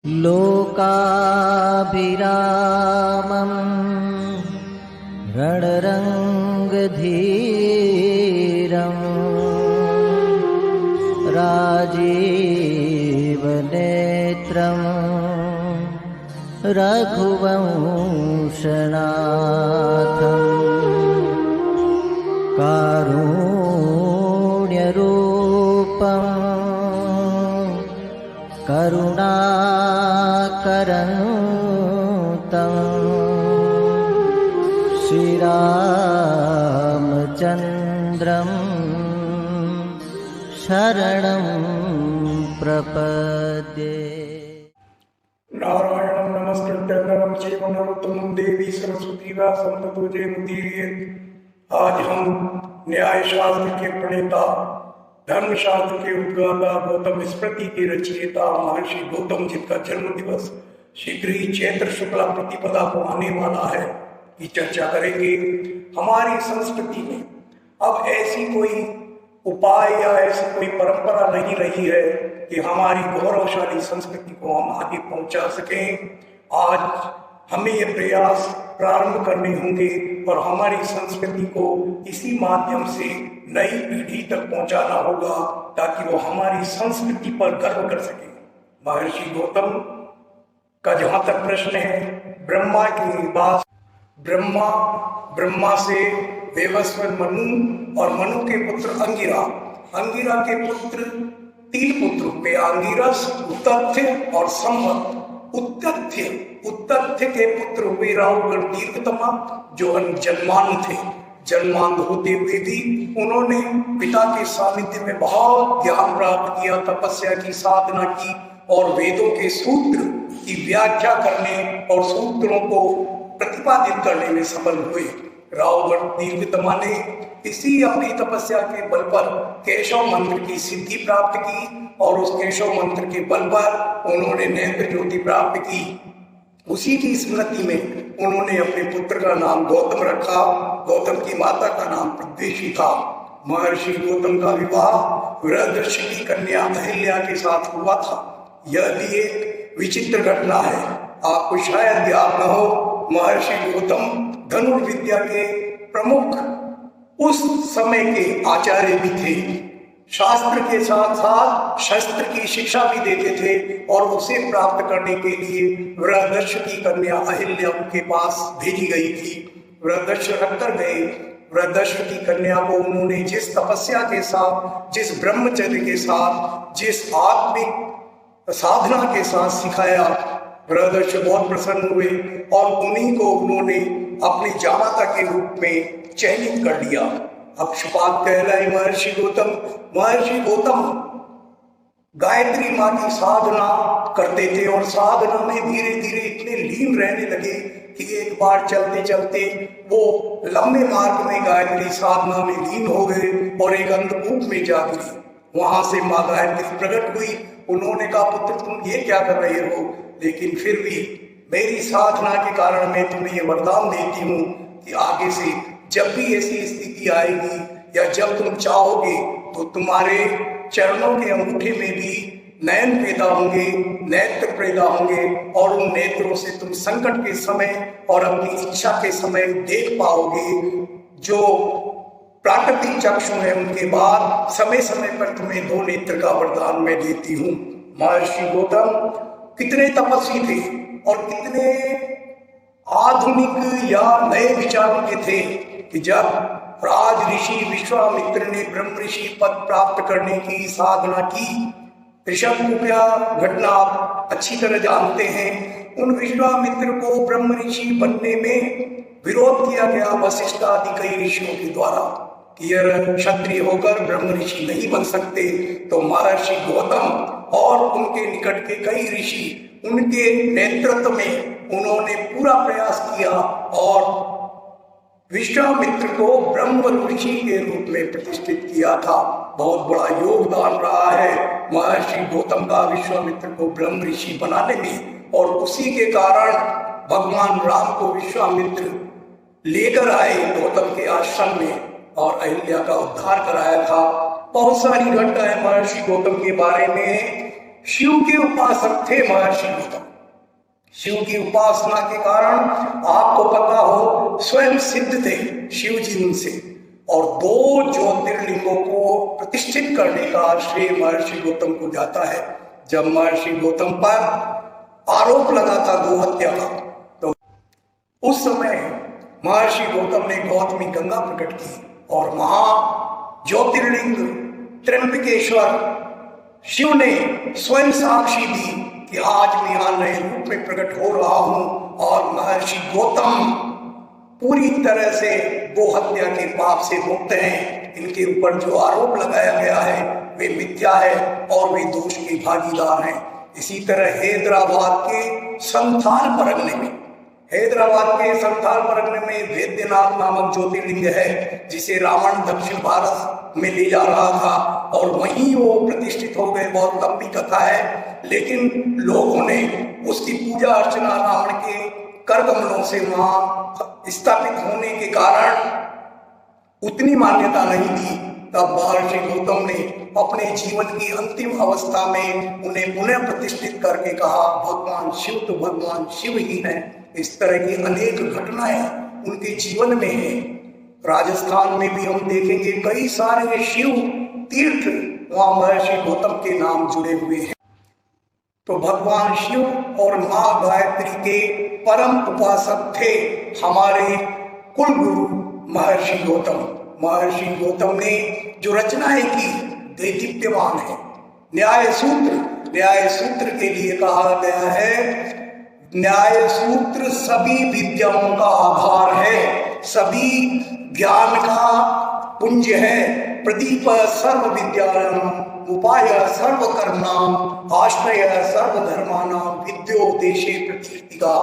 लोकाभिरामं रणरङ्गधीरं राजीवनेत्रं रघुवंशनाथं कारुण्यरूपं करुणाकरं श्रीरामचन्द्रं शरणं प्रपद्ये। नारायणं नमस्कृत्य नरं चैव नरोत्तमं देवी सरस्वती व्यासं ततो जयमुदीरयेत्। आज हम न्याय शास्त्र के प्रणेता, धर्म शास्त्र के उद्गाता, गौतम स्मृति के रचयिता महर्षि गौतम जी का जन्म दिवस शीघ्र ही चैत्र शुक्ला प्रतिपदा को आने वाला है की चर्चा करेंगे। हमारी संस्कृति में अब ऐसी कोई उपाय या ऐसी कोई परंपरा नहीं रही है कि हमारी गौरवशाली संस्कृति को हम आगे पहुंचा सकें। आज हमें ये प्रयास प्रारंभ करने होंगे और हमारी संस्कृति को इसी माध्यम से नई पीढ़ी तक पहुंचाना होगा ताकि वो हमारी संस्कृति पर गर्व कर सके। महर्षि गौतम का जहां तक प्रश्न है, ब्रह्मा की बात, ब्रह्मा से देवस्वर मनु और मनु के पुत्र अंगिरा, अंगिरा के पुत्र 3 पुत्र हुए, अंगिरस, उत्तथ्य और संवत। उत्तथ्य के पुत्र हुए राहुगण दीर्घतमा जो जन्मांध थे। जन्मांध होते हुए भी उन्होंने पिता के सानिध्य में बहुत ज्ञान प्राप्त किया, तपस्या की, साधना की और वेदों के सूत्र की व्याख्या करने और सूत्रों को प्रतिपादित करने में सफल हुए। राहुगण दीर्घतमा ने इसी अपनी तपस्या के बल पर केशव मंत्र की सिद्धि प्राप्त की और उस केशव मंत्र के बल पर उन्होंने नेत्र ज्योति प्राप्त की। उसी की स्मृति में उन्होंने अपने पुत्र का नाम गौतम रखा। गौतम की माता का नाम प्रद्वेषी था। महर्षि गौतम का विवाह वृहदर्शी की कन्या अहिल्या के साथ हुआ था। यह भी एक विचित्र घटना है, आपको शायद याद न हो। महर्षि गौतम धनुर्विद्या के प्रमुख उस समय के आचार्य भी थे। शास्त्र के साथ साथ शस्त्र की शिक्षा भी देते थे और उसे प्राप्त करने के लिए वृहदर्श की कन्या अहिल्या के पास भेजी गई थी। वृहदर्श रखकर गए। वृहदर्श की कन्या को उन्होंने जिस तपस्या के साथ, जिस ब्रह्मचर्य के साथ, जिस आत्मिक साधना के साथ सिखाया, वृहदर्श बहुत प्रसन्न हुए और उन्हीं को उन्होंने अपनी जामाता के रूप में चयनित कर लिया। अब शुपात कहलाए महर्षि गौतम। महर्षि गौतम गायत्री माँ की साधना करते थे और साधना में धीरे धीरे इतने लीन रहने लगे कि एक बार चलते चलते वो लंबे मार्ग में गायत्री साधना में लीन हो गए और एक अंधकूप में जा गिरी। वहां से माँ गायत्री प्रकट हुई। उन्होंने कहा, पुत्र तुम ये क्या कर रहे हो, लेकिन फिर भी मेरी साधना के कारण मैं तुम्हें ये वरदान देती हूँ कि आगे से जब भी ऐसी स्थिति आएगी या जब तुम चाहोगे तो तुम्हारे चरणों के अंगूठे में भी नयन पैदा होंगे, नेत्र पैदा होंगे और उन नेत्रों से तुम संकट के समय और अपनी इच्छा के समय देख पाओगे। जो प्राकृतिक चक्षु है उनके बाद समय समय पर तुम्हें 2 नेत्र का वरदान मैं देती हूँ। महर्षि गौतम कितने तपस्वी थे और कितने आधुनिक या नए विचारों के थे कि जब राज ऋषि विश्वामित्र ने ब्रह्म ऋषि पद प्राप्त करने की साधना की, ऋषभ को क्या घटना आप अच्छी तरह जानते हैं। उन विश्वामित्र को ब्रह्म ऋषि बनने में विरोध किया गया वशिष्ठ आदि कई ऋषियों के द्वारा कि यह क्षत्रिय होकर ब्रह्म ऋषि नहीं बन सकते। तो महर्षि गौतम और उनके निकट के कई ऋषि, उनके नेतृत्व में उन्होंने पूरा प्रयास किया और विश्वामित्र को ब्रह्म ऋषि के रूप में प्रतिष्ठित किया था। बहुत बड़ा योगदान रहा है महर्षि गौतम का विश्वामित्र को ब्रह्म ऋषि बनाने में और उसी के कारण भगवान राम को विश्वामित्र लेकर आए गौतम के आश्रम में और अहिल्या का उद्धार कराया था। बहुत सारी घटनाएं महर्षि गौतम के बारे में शिव के उपासक थे महर्षि गौतम। शिव की उपासना के कारण आपको पता हो स्वयं सिद्ध थे शिव जी उनसे, और 2 ज्योतिर्लिंगों को प्रतिष्ठित करने का श्रेय महर्षि गौतम को जाता है। जब महर्षि गौतम पर आरोप लगा था गौ हत्या का, तो उस समय महर्षि गौतम ने गौतमी गंगा प्रकट की और महा ज्योतिर्लिंग त्र्यंबकेश्वर शिव ने स्वयं साक्षी दी कि आज मैं यहाँ नए रूप में प्रकट हो रहा हूं और महर्षि गौतम पूरी तरह से गो हत्या के पाप से मुक्त हैं। इनके ऊपर जो आरोप लगाया गया है वे मिथ्या है और वे दोष के भागीदार हैं। इसी तरह हैदराबाद के संथाल परगने में वैद्यनाथ नामक ज्योतिर्लिंग है, जिसे रावण दक्षिण भारत में ले जा रहा था और वहीं वो प्रतिष्ठित हो गए। बहुत लंबी कथा है, लेकिन लोगों ने उसकी पूजा अर्चना रावण के कर कमलों से वहां स्थापित होने के कारण उतनी मान्यता नहीं दी। तब महर्षि गौतम ने अपने जीवन की अंतिम अवस्था में उन्हें पुनः प्रतिष्ठित करके कहा, भगवान शिव तो भगवान शिव ही है। इस तरह की अनेक घटनाएं उनके जीवन में हैं। राजस्थान में भी हम देखेंगे कई सारे शिव तीर्थ वहां महर्षि गौतम के नाम जुड़े हुए हैं। तो भगवान शिव और मां गायत्री के परम उपासक थे हमारे कुल गुरु महर्षि गौतम। महर्षि गौतम ने जो रचनाएं की वे दिव्यमान है। न्याय सूत्र के लिए कहा गया है, न्याय सूत्र सभी विद्याओं का आधार है, सभी ज्ञान का पुंज है। प्रदीप सर्व विद्यानाम उपाय सर्व कर्मणाम आश्रय सर्व धर्मानाम विद्योदेशे प्रकीर्तिका।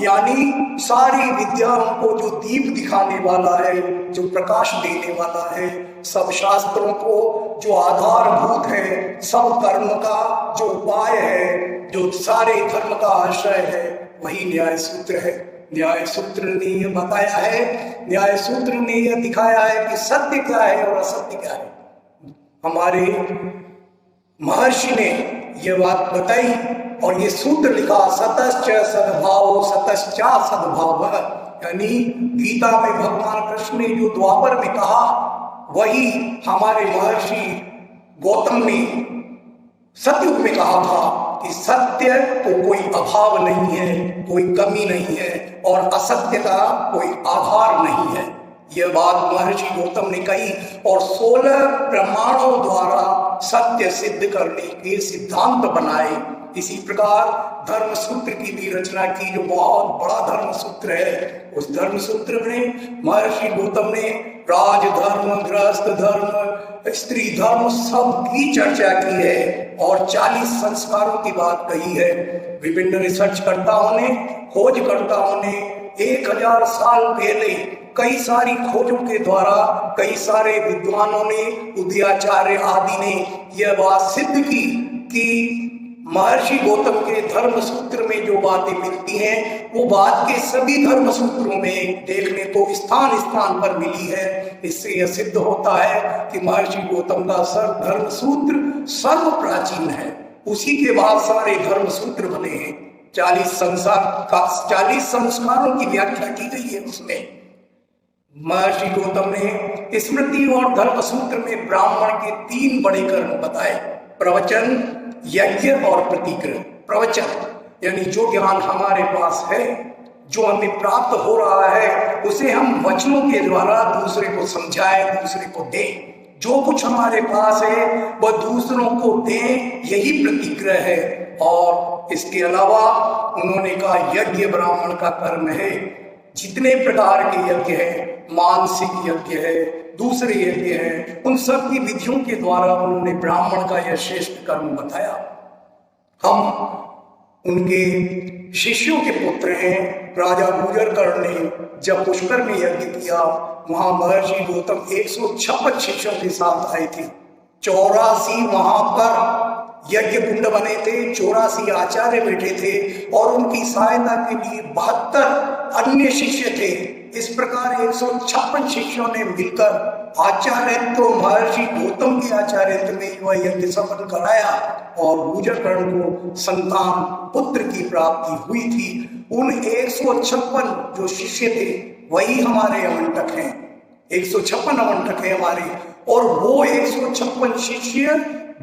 यानी सारी विद्याओं को जो दीप दिखाने वाला है, जो प्रकाश देने वाला है, सब शास्त्रों को जो आधारभूत है, सब कर्म का जो उपाय है, जो सारे धर्म का आश्रय है, वही न्याय सूत्र है। न्याय सूत्र ने यह बताया है, न्याय सूत्र ने यह दिखाया है कि सत्य क्या है और असत्य क्या है। हमारे महर्षि ने यह बात बताई और ये सूत्र लिखा, सतश्च सद्भाव सतश्चा सद्भाव। यानी गीता में भगवान कृष्ण ने जो द्वापर में कहा, वही हमारे महर्षि गौतम ने सतयुग में कहा था कि सत्य को कोई अभाव नहीं है, कोई कमी नहीं है और असत्य का कोई आधार नहीं है। यह बात महर्षि गौतम ने कही और 16 प्रमाणों द्वारा सत्य सिद्ध करने के सिद्धांत बनाए। इसी प्रकार धर्म सूत्र की भी रचना की, जो बहुत बड़ा धर्म सूत्र है। उस धर्म सूत्र में महर्षि गौतम ने राजधर्म, गृहस्थ धर्म, स्त्री धर्म सब की चर्चा की है और 40 संस्कारों की बात कही है। विभिन्न रिसर्चकर्ताओं ने, खोजकर्ताओं ने 1000 साल पहले कई सारी खोजों के द्वारा कई सारे विद्वानों ने, उदयाचार्य आदि ने यह बात सिद्ध की कि महर्षि गौतम के धर्म सूत्र में जो बातें मिलती हैं वो बात के सभी धर्म सूत्रों में देखने को स्थान स्थान पर मिली है। इससे यह सिद्ध होता है कि महर्षि गौतम का धर्म सूत्र सर्व प्राचीन है। उसी के बाद सारे धर्म सूत्र बने हैं। 40 संस्कारों की व्याख्या की गई है उसमें। महर्षि गौतम ने स्मृति और धर्म सूत्र में ब्राह्मण के 3 बड़े कर्म बताए, प्रवचन, यज्ञ और प्रतिग्रह। प्रवचन यानी जो ज्ञान हमारे पास है, जो हमें प्राप्त हो रहा है, उसे हम वचनों के द्वारा दूसरे को समझाएं, दूसरे को दें। जो कुछ हमारे पास है वह दूसरों को दें, यही प्रतिग्रह है। और इसके अलावा उन्होंने कहा यज्ञ ब्राह्मण का कर्म है। जितने प्रकार के यज्ञ है, मानसिक यज्ञ है, दूसरे यज्ञ हैं, उन सब की विधियों के द्वारा उन्होंने ब्राह्मण का यह श्रेष्ठ कर्म बताया। हम उनके शिष्यों के पुत्र हैं। राजा गुजरकर्ण ने जब पुष्कर में यज्ञ किया, वहां महर्षि गौतम 156 शिष्यों के साथ आए थे। 84 वहां पर यज्ञ कुंड बने थे, 84 आचार्य बैठे थे और उनकी सहायता के लिए 72 अन्य शिष्य थे। इस प्रकार 156 शिष्यों ने मिलकर आचार्यत्व महर्षि गौतम के आचार्यत्व में वह यज्ञ संपन्न कराया और गुजरकर्ण को संतान पुत्र की प्राप्ति हुई थी। उन 156 जो शिष्य थे वही हमारे अमंटक हैं, 156 अमंटक है हमारे। और वो 156 शिष्य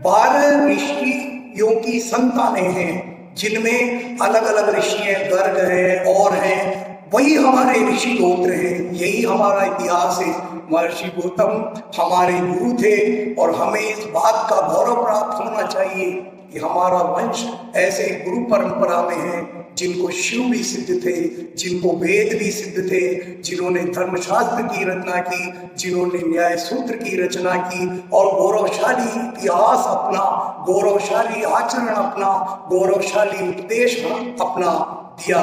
12 ऋषियों की संतानें हैं, जिनमें अलग अलग ऋषि हैं, गर्ग हैं और हैं, वही हमारे ऋषि गोत्र हैं। यही हमारा इतिहास है। महर्षि गौतम हमारे गुरु थे और हमें इस बात का गौरव प्राप्त होना चाहिए कि हमारा वंश ऐसे गुरु परंपरा में है जिनको शिव भी सिद्ध थे, जिनको वेद भी सिद्ध थे, जिन्होंने धर्मशास्त्र की रचना की, जिन्होंने न्याय सूत्र की रचना की और गौरवशाली इतिहास अपना, गौरवशाली आचरण अपना, गौरवशाली उपदेश अपना दिया।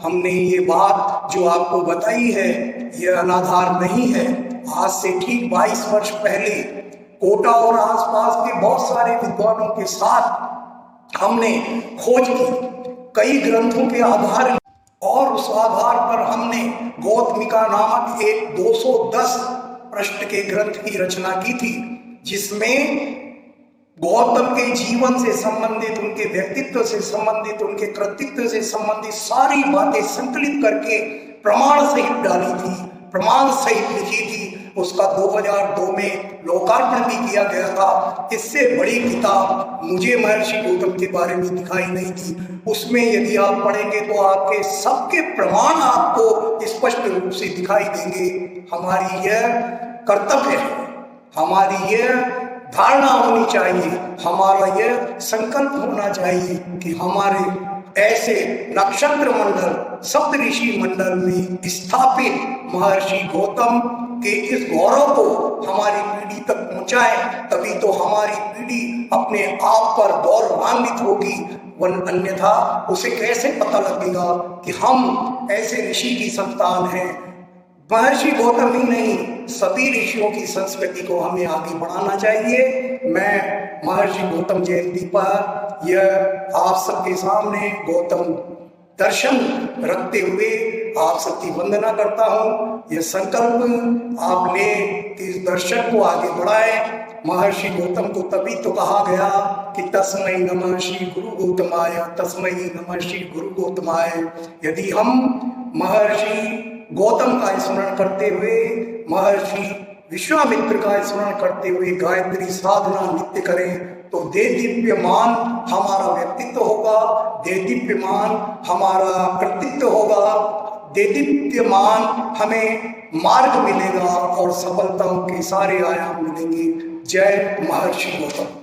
हमने ये बात जो आपको बताई है ये अनाधार नहीं है। आज से ठीक 22 वर्ष पहले कोटा और आसपास के बहुत सारे विद्वानों के साथ हमने खोज की कई ग्रंथों के आधार, और उस आधार पर हमने गौतमिका नामक एक 210 पृष्ठ के ग्रंथ की रचना की थी, जिसमें गौतम के जीवन से संबंधित, उनके व्यक्तित्व से संबंधित, उनके कृतित्व से संबंधित सारी बातें संकलित करके प्रमाण सहित डाली थी, प्रमाण सहित लिखी थी। उसका 2002 में लोकार्पण भी किया गया था। इससे बड़ी किताब मुझे महर्षि गौतम के बारे में दिखाई नहीं थी। उसमें यदि आप पढ़ेंगे तो आपके सबके प्रमाण आपको स्पष्ट रूप से दिखाई देंगे। हमारी यह कर्तव्य है, हमारी यह धारणा होनी चाहिए, हमारा यह संकल्प होना चाहिए कि हमारे ऐसे नक्षत्र मंडल, सप्त ऋषि मंडल में स्थापित महर्षि गौतम के इस गौरव को हमारी पीढ़ी तक पहुंचाएं, तभी तो हमारी पीढ़ी अपने आप पर गौरवान्वित होगी। वरना अन्यथा उसे कैसे पता लगेगा कि हम ऐसे ऋषि की संतान हैं। महर्षि गौतम ही नहीं, सभी ऋषियों की संस्कृति को हमें आगे बढ़ाना चाहिए। मैं महर्षि गौतम जयंती पर यह आप सबके सामने गौतम दर्शन रखते हुए आप सबकी वंदना करता हूँ। यह संकल्प आप ले कि इस दर्शन को आगे बढ़ाएं। महर्षि गौतम को तभी तो कहा गया कि तस्मै नमः श्री गुरु गौतमाय, तस्मै नमः श्री गुरु गौतमाय। यदि हम महर्षि गौतम का स्मरण करते हुए, महर्षि विश्वामित्र का स्मरण करते हुए गायत्री साधना नित्य करें तो देदीप्यमान हमारा व्यक्तित्व होगा, देदीप्यमान हमारा कृतित्व होगा, देदीप्यमान हमें मार्ग मिलेगा और सफलताओं के सारे आयाम मिलेंगे। जय महर्षि गौतम।